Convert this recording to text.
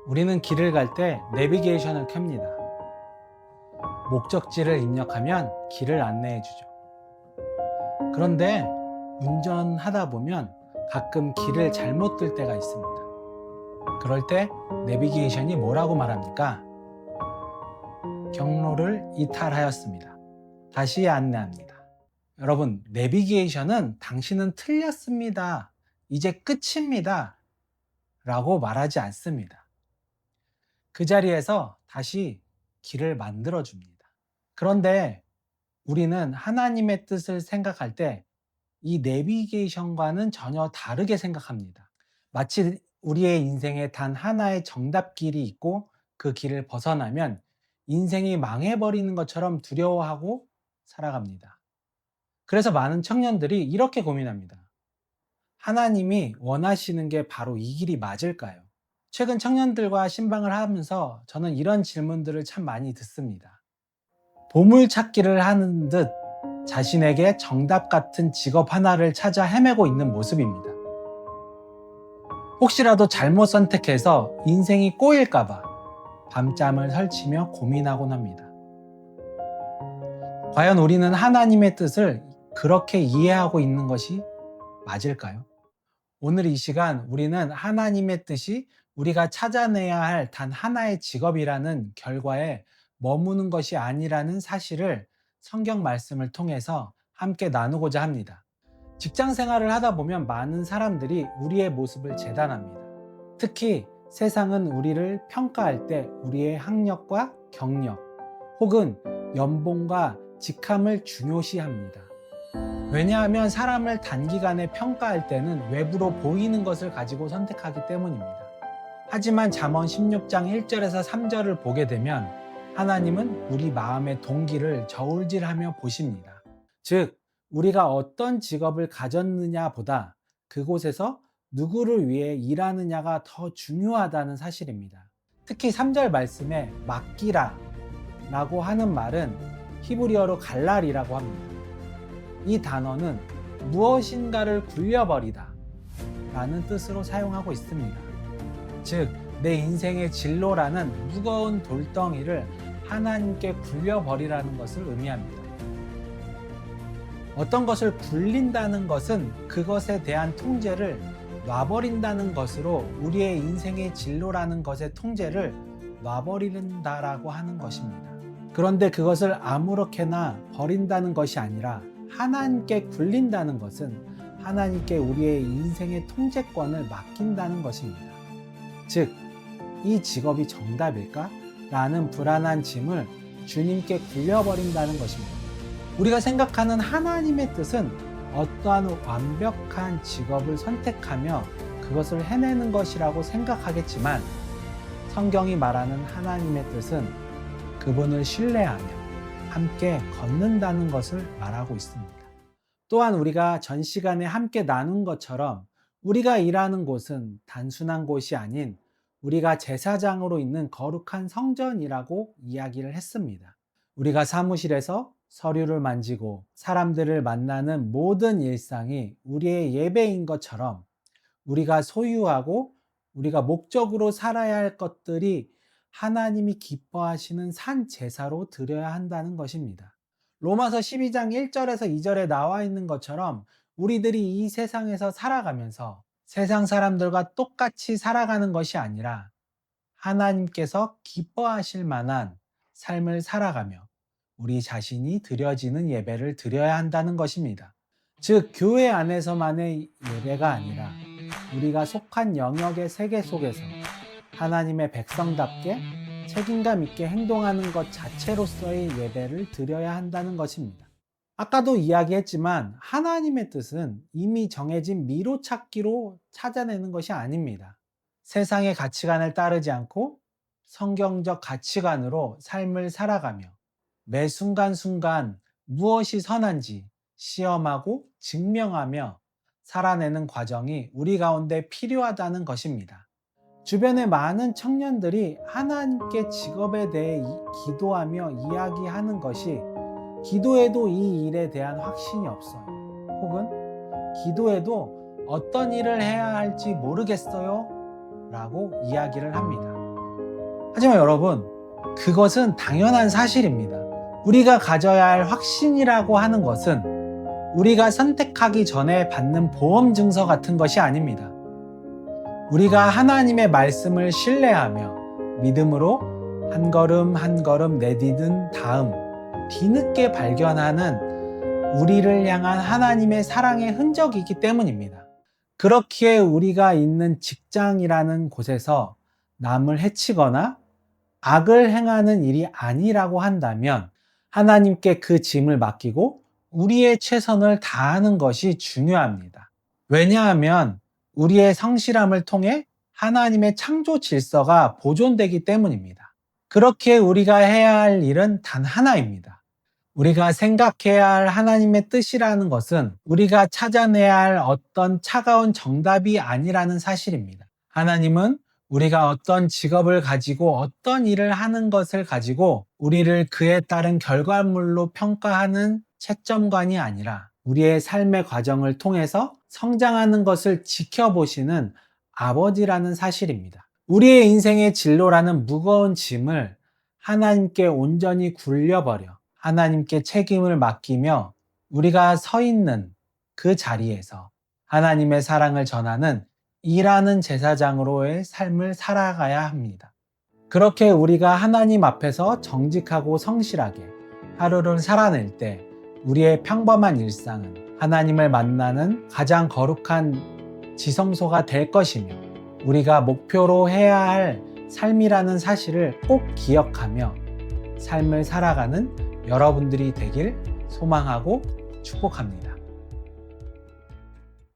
우리는 길을 갈 때 내비게이션을 켭니다. 목적지를 입력하면 길을 안내해 주죠. 그런데 운전하다 보면 가끔 길을 잘못 들 때가 있습니다. 그럴 때 내비게이션이 뭐라고 말합니까? 경로를 이탈하였습니다. 다시 안내합니다. 여러분, 내비게이션은 당신은 틀렸습니다. 이제 끝입니다. 라고 말하지 않습니다. 그 자리에서 다시 길을 만들어 줍니다. 그런데 우리는 하나님의 뜻을 생각할 때 이 내비게이션과는 전혀 다르게 생각합니다. 마치 우리의 인생에 단 하나의 정답길이 있고 그 길을 벗어나면 인생이 망해버리는 것처럼 두려워하고 살아갑니다. 그래서 많은 청년들이 이렇게 고민합니다. 하나님이 원하시는 게 바로 이 길이 맞을까요? 최근 청년들과 신방을 하면서 저는 이런 질문들을 참 많이 듣습니다. 보물찾기를 하는 듯 자신에게 정답 같은 직업 하나를 찾아 헤매고 있는 모습입니다. 혹시라도 잘못 선택해서 인생이 꼬일까봐 밤잠을 설치며 고민하곤 합니다. 과연 우리는 하나님의 뜻을 그렇게 이해하고 있는 것이 맞을까요? 오늘 이 시간 우리는 하나님의 뜻이 우리가 찾아내야 할 단 하나의 직업이라는 결과에 머무는 것이 아니라는 사실을 성경 말씀을 통해서 함께 나누고자 합니다. 직장 생활을 하다 보면 많은 사람들이 우리의 모습을 재단합니다. 특히 세상은 우리를 평가할 때 우리의 학력과 경력 혹은 연봉과 직함을 중요시합니다. 왜냐하면 사람을 단기간에 평가할 때는 외부로 보이는 것을 가지고 선택하기 때문입니다. 하지만 잠언 16장 1절에서 3절을 보게 되면 하나님은 우리 마음의 동기를 저울질하며 보십니다. 즉, 우리가 어떤 직업을 가졌느냐 보다 그곳에서 누구를 위해 일하느냐가 더 중요하다는 사실입니다. 특히 3절 말씀에 맡기라 라고 하는 말은 히브리어로 갈랄이라고 합니다. 이 단어는 무엇인가를 굴려버리다 라는 뜻으로 사용하고 있습니다. 즉, 내 인생의 진로라는 무거운 돌덩이를 하나님께 굴려버리라는 것을 의미합니다. 어떤 것을 굴린다는 것은 그것에 대한 통제를 놔버린다는 것으로 우리의 인생의 진로라는 것의 통제를 놔버린다라고 하는 것입니다. 그런데 그것을 아무렇게나 버린다는 것이 아니라 하나님께 굴린다는 것은 하나님께 우리의 인생의 통제권을 맡긴다는 것입니다. 즉, 이 직업이 정답일까? 라는 불안한 짐을 주님께 굴려버린다는 것입니다. 우리가 생각하는 하나님의 뜻은 어떠한 완벽한 직업을 선택하며 그것을 해내는 것이라고 생각하겠지만 성경이 말하는 하나님의 뜻은 그분을 신뢰하며 함께 걷는다는 것을 말하고 있습니다. 또한 우리가 전 시간에 함께 나눈 것처럼 우리가 일하는 곳은 단순한 곳이 아닌 우리가 제사장으로 있는 거룩한 성전이라고 이야기를 했습니다. 우리가 사무실에서 서류를 만지고 사람들을 만나는 모든 일상이 우리의 예배인 것처럼 우리가 소유하고 우리가 목적으로 살아야 할 것들이 하나님이 기뻐하시는 산 제사로 드려야 한다는 것입니다. 로마서 12장 1절에서 2절에 나와 있는 것처럼 우리들이 이 세상에서 살아가면서 세상 사람들과 똑같이 살아가는 것이 아니라 하나님께서 기뻐하실 만한 삶을 살아가며 우리 자신이 드려지는 예배를 드려야 한다는 것입니다. 즉, 교회 안에서만의 예배가 아니라 우리가 속한 영역의 세계 속에서 하나님의 백성답게 책임감 있게 행동하는 것 자체로서의 예배를 드려야 한다는 것입니다. 아까도 이야기했지만 하나님의 뜻은 이미 정해진 미로찾기로 찾아내는 것이 아닙니다. 세상의 가치관을 따르지 않고 성경적 가치관으로 삶을 살아가며 매 순간순간 무엇이 선한지 시험하고 증명하며 살아내는 과정이 우리 가운데 필요하다는 것입니다. 주변의 많은 청년들이 하나님께 직업에 대해 기도하며 이야기하는 것이 기도해도 이 일에 대한 확신이 없어요. 혹은 기도해도 어떤 일을 해야 할지 모르겠어요 라고 이야기를 합니다. 하지만 여러분, 그것은 당연한 사실입니다. 우리가 가져야 할 확신이라고 하는 것은 우리가 선택하기 전에 받는 보험 증서 같은 것이 아닙니다. 우리가 하나님의 말씀을 신뢰하며 믿음으로 한 걸음 한 걸음 내딛은 다음 뒤늦게 발견하는 우리를 향한 하나님의 사랑의 흔적이기 때문입니다. 그렇기에 우리가 있는 직장이라는 곳에서 남을 해치거나 악을 행하는 일이 아니라고 한다면 하나님께 그 짐을 맡기고 우리의 최선을 다하는 것이 중요합니다. 왜냐하면 우리의 성실함을 통해 하나님의 창조 질서가 보존되기 때문입니다. 그렇게 우리가 해야 할 일은 단 하나입니다. 우리가 생각해야 할 하나님의 뜻이라는 것은 우리가 찾아내야 할 어떤 차가운 정답이 아니라는 사실입니다. 하나님은 우리가 어떤 직업을 가지고 어떤 일을 하는 것을 가지고 우리를 그에 따른 결과물로 평가하는 채점관이 아니라 우리의 삶의 과정을 통해서 성장하는 것을 지켜보시는 아버지라는 사실입니다. 우리의 인생의 진로라는 무거운 짐을 하나님께 온전히 굴려버려 하나님께 책임을 맡기며 우리가 서 있는 그 자리에서 하나님의 사랑을 전하는 일하는 제사장으로의 삶을 살아가야 합니다. 그렇게 우리가 하나님 앞에서 정직하고 성실하게 하루를 살아낼 때 우리의 평범한 일상은 하나님을 만나는 가장 거룩한 지성소가 될 것이며 우리가 목표로 해야 할 삶이라는 사실을 꼭 기억하며 삶을 살아가는 여러분들이 되길 소망하고 축복합니다.